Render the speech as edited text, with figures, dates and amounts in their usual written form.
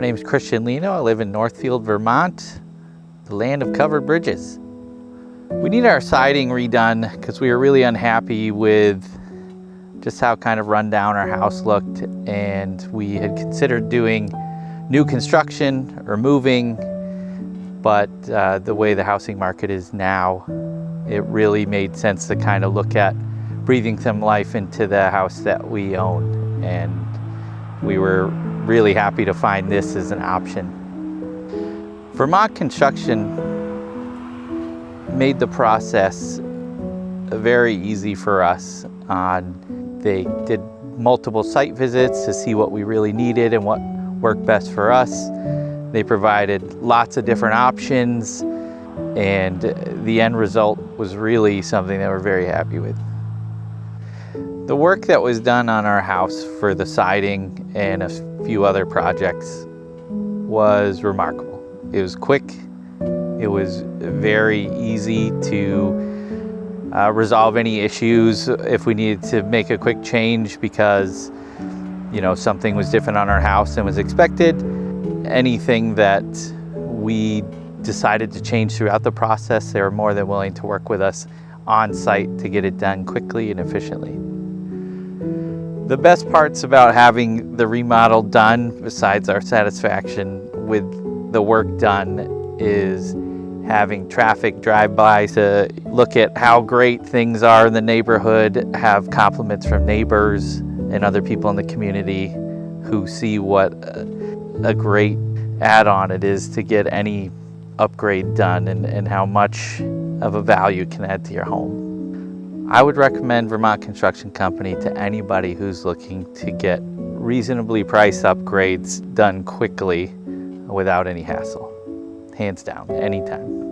name's Christian Leno. I live in Northfield, Vermont, the land of covered bridges. We need our siding redone because we were really unhappy with just how kind of run down our house looked, and we had considered doing new construction or moving, but the way the housing market is now, it really made sense to kind of look at breathing some life into the house that we own, and we were really happy to find this as an option. Vermont Construction made the process very easy for us. They did multiple site visits to see what we really needed and what worked best for us. They provided lots of different options, and the end result was really something that we're very happy with. The work that was done on our house for the siding and a few other projects was remarkable. It was quick. It was very easy to resolve any issues if we needed to make a quick change because, something was different on our house than was expected. Anything that we decided to change throughout the process, they were more than willing to work with us on site to get it done quickly and efficiently. The best parts about having the remodel done, besides our satisfaction with the work done, is having traffic drive by to look at how great things are in the neighborhood, have compliments from neighbors and other people in the community who see what a great add-on it is to get any upgrade done and how much of a value it can add to your home. I would recommend Vermont Construction Company to anybody who's looking to get reasonably priced upgrades done quickly without any hassle. Hands down, anytime.